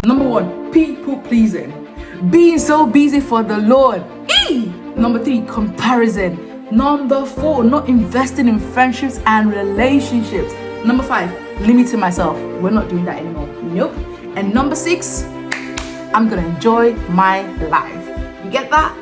Number 1, people pleasing. Being so busy for the Lord. Number 3, comparison. Number 4, not investing in friendships and relationships. Number 5, limiting myself. We're not doing that anymore. Nope. And number 6, I'm gonna enjoy my life. You get that?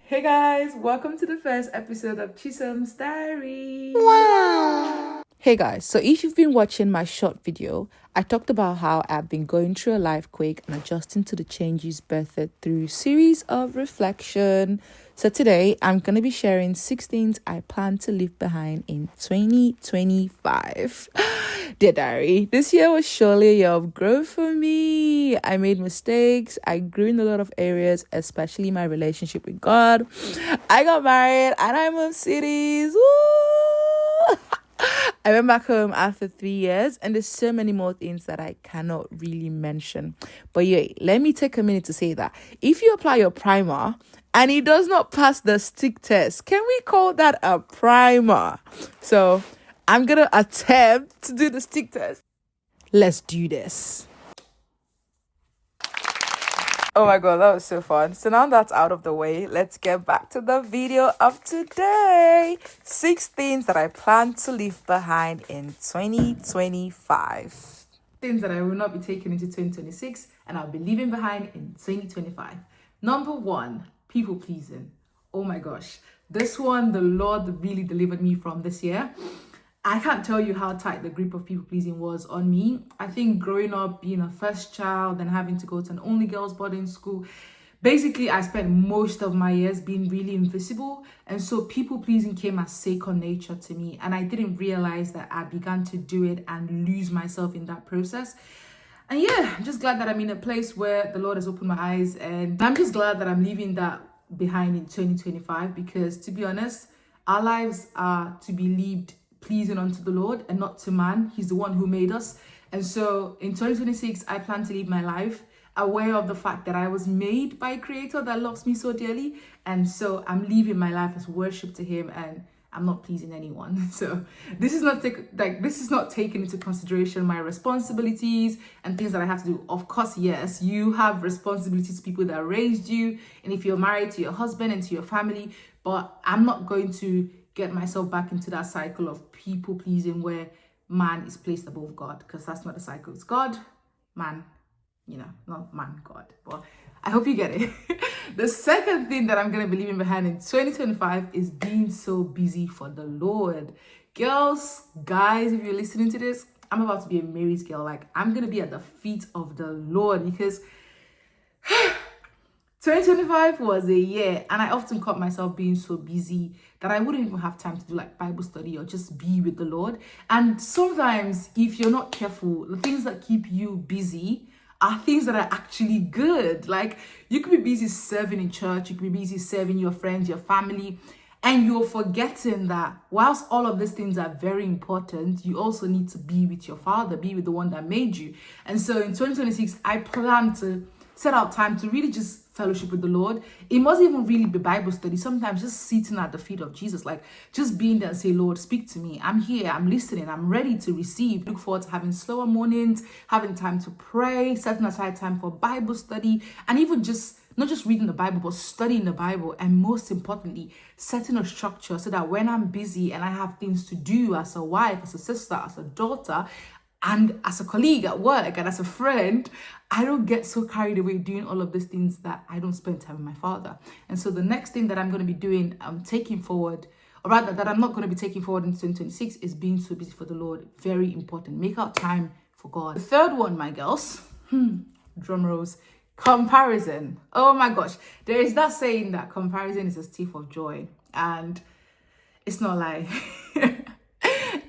Hey guys, welcome to the first episode of Chisholm's Diary. Wow. Hey guys, so if you've been watching my short video, I talked about how I've been going through a life quake and adjusting to the changes birthed through series of reflection. So today, I'm going to be sharing 6 things I plan to leave behind in 2025. Dear diary, this year was surely a year of growth for me. I made mistakes. I grew in a lot of areas, especially my relationship with God. I got married and I moved cities. Woo! I went back home after 3 years, and there's so many more things that I cannot really mention. But yeah, let me take a minute to say that if you apply your primer and it does not pass the stick test, can we call that a primer? So I'm going to attempt to do the stick test. Let's do this. Oh my god, that was so fun. So now that's out of the way, let's get back to the video of today. 6 things that I plan to leave behind in 2025. Things that I will not be taking into 2026 and I'll be leaving behind in 2025. Number 1, people pleasing. Oh my gosh, this one the Lord really delivered me from this year. I can't tell you how tight the grip of people pleasing was on me. I think growing up, being a first child and having to go to an only girls boarding school, basically I spent most of my years being really invisible. And so people pleasing came as second nature to me. And I didn't realize that I began to do it and lose myself in that process. And yeah, I'm just glad that I'm in a place where the Lord has opened my eyes. And I'm just glad that I'm leaving that behind in 2025. Because to be honest, our lives are to be lived pleasing unto the Lord and not to man. He's the one who made us. And so in 2026, I plan to live my life aware of the fact that I was made by a creator that loves me so dearly. And so I'm living my life as worship to him, and I'm not pleasing anyone. So this is not taking into consideration my responsibilities and things that I have to do. Of course, yes, you have responsibilities to people that raised you, and if you're married, to your husband and to your family. But I'm not going to get myself back into that cycle of people pleasing where man is placed above God, because that's not the cycle. It's God, man, not man, God. But I hope you get it. The second thing that I'm going to be leaving behind in 2025 is being so busy for the Lord. Girls, guys, if you're listening to this, I'm about to be a Mary's girl. Like, I'm going to be at the feet of the Lord, because 2025 was a year, and I often caught myself being so busy that I wouldn't even have time to do like Bible study or just be with the Lord. And sometimes, if you're not careful, the things that keep you busy are things that are actually good. Like, you could be busy serving in church, you could be busy serving your friends, your family, and you're forgetting that whilst all of these things are very important, you also need to be with your Father, be with the one that made you. And so in 2026, I plan to set out time to really just fellowship with the Lord. It mustn't even really be Bible study. Sometimes just sitting at the feet of Jesus, like just being there and say, Lord, speak to me. I'm here, I'm listening, I'm ready to receive. Look forward to having slower mornings, having time to pray, setting aside time for Bible study, and even just not just reading the Bible, but studying the Bible. And most importantly, setting a structure so that when I'm busy and I have things to do as a wife, as a sister, as a daughter, and as a colleague at work and as a friend, I don't get so carried away doing all of these things that I don't spend time with my Father. And so the next thing that I'm going to be doing, taking forward, or rather that I'm not going to be taking forward in 2026, is being so busy for the Lord. Very important. Make out time for God. The third one, my girls, drum rolls, comparison. Oh my gosh. There is that saying that comparison is a thief of joy. And it's not like...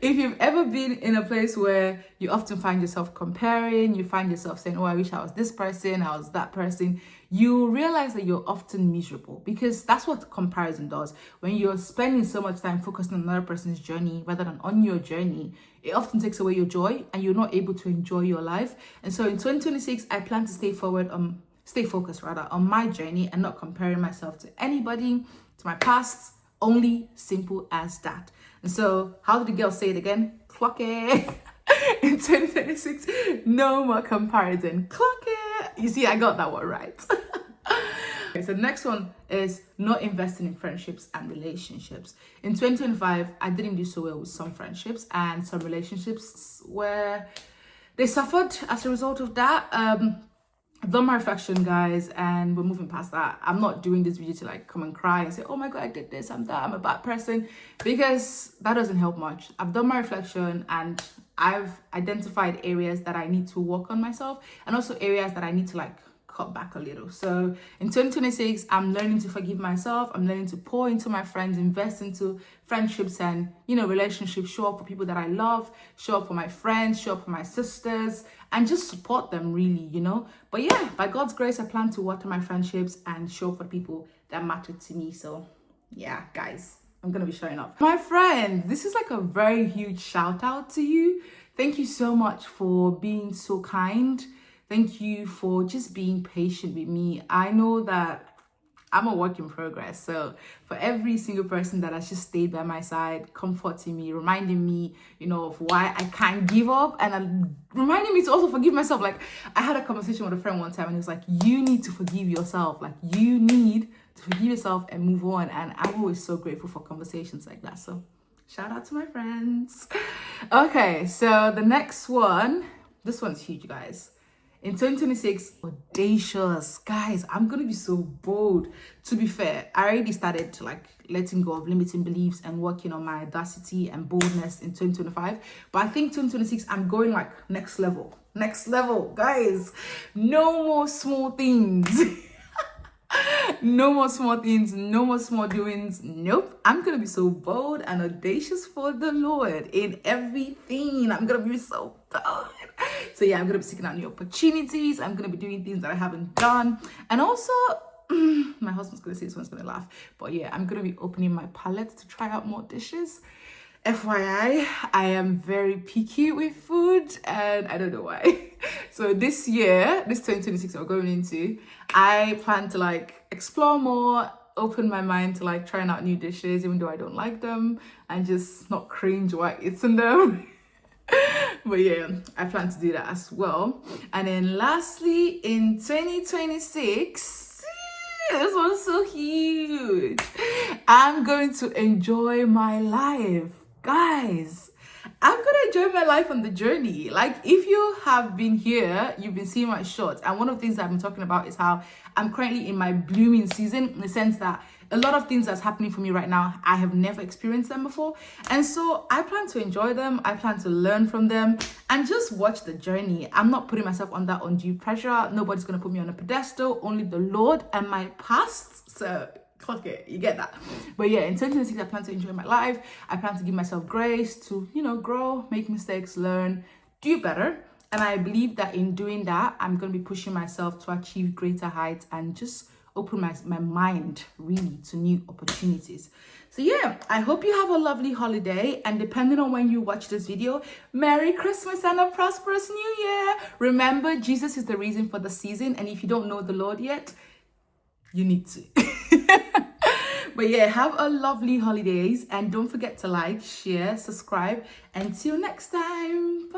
If you've ever been in a place where you often find yourself comparing, you find yourself saying, oh, I wish I was this person, I was that person, you realize that you're often miserable, because that's what comparison does. When you're spending so much time focusing on another person's journey rather than on your journey, it often takes away your joy and you're not able to enjoy your life. And so in 2026, I plan to stay focused on my journey and not comparing myself to anybody, to my past, Only simple as that. And so how did the girl say it again? Clock it. In 2026, no more comparison. Clock it. You see, I got that one right. Okay, so the next one is not investing in friendships and relationships. In 2025, I didn't do so well with some friendships, and some relationships where they suffered as a result of that. I've done my reflection, guys, and we're moving past that. I'm not doing this video to like come and cry and say, oh my God, I did this, I'm that, I'm a bad person, because that doesn't help much. I've done my reflection and I've identified areas that I need to work on myself, and also areas that I need to like cut back a little. So in 2026, I'm learning to forgive myself. I'm learning to pour into my friends, invest into friendships and, you know, relationships, show up for people that I love, show up for my friends, show up for my sisters, and just support them really, you know. But yeah, by God's grace, I plan to water my friendships and show up for people that matter to me. So yeah, guys, I'm going to be showing up. My friend, this is like a very huge shout out to you. Thank you so much for being so kind. Thank you for just being patient with me. I know that I'm a work in progress. So for every single person that has just stayed by my side, comforting me, reminding me, you know, of why I can't give up, and reminding me to also forgive myself. Like, I had a conversation with a friend one time and he was like, you need to forgive yourself. Like, you need to forgive yourself and move on. And I'm always so grateful for conversations like that. So shout out to my friends. Okay, so the next one, this one's huge, guys. In 2026, audacious. Guys, I'm going to be so bold. To be fair, I already started to like letting go of limiting beliefs and working on my audacity and boldness in 2025. But I think 2026, I'm going like next level. Next level, guys. No more small things. No more small things, no more small doings. Nope. I'm going to be so bold and audacious for the Lord in everything. I'm going to be so bold. So yeah, I'm going to be seeking out new opportunities. I'm going to be doing things that I haven't done. And also, my husband's going to say this one's going to laugh. But yeah, I'm going to be opening my palette to try out more dishes. FYI, I am very picky with food and I don't know why. So this year, this 2026 that we're going into, I plan to like explore more, open my mind to like trying out new dishes, even though I don't like them, and just not cringe while eating them. But yeah, I plan to do that as well. And then lastly, in 2026, this one's so huge. I'm going to enjoy my life. Guys, I'm gonna enjoy my life on the journey. Like, if you have been here, you've been seeing my shorts, and one of the things that I've been talking about is how I'm currently in my blooming season, in the sense that a lot of things that's happening for me right now, I have never experienced them before. And so I plan to enjoy them, I plan to learn from them, and just watch the journey. I'm not putting myself under undue pressure. Nobody's gonna put me on a pedestal, only the Lord and my past. So clock it, you get that. But yeah, in 2026, I plan to enjoy my life. I plan to give myself grace to, you know, grow, make mistakes, learn, do better. And I believe that in doing that, I'm going to be pushing myself to achieve greater heights and just open my mind really to new opportunities. So yeah, I hope you have a lovely holiday, and depending on when you watch this video, Merry Christmas and a prosperous New Year. Remember, Jesus is the reason for the season, and if you don't know the Lord yet, you need to. But yeah, have a lovely holidays, and don't forget to like, share, subscribe. Until next time.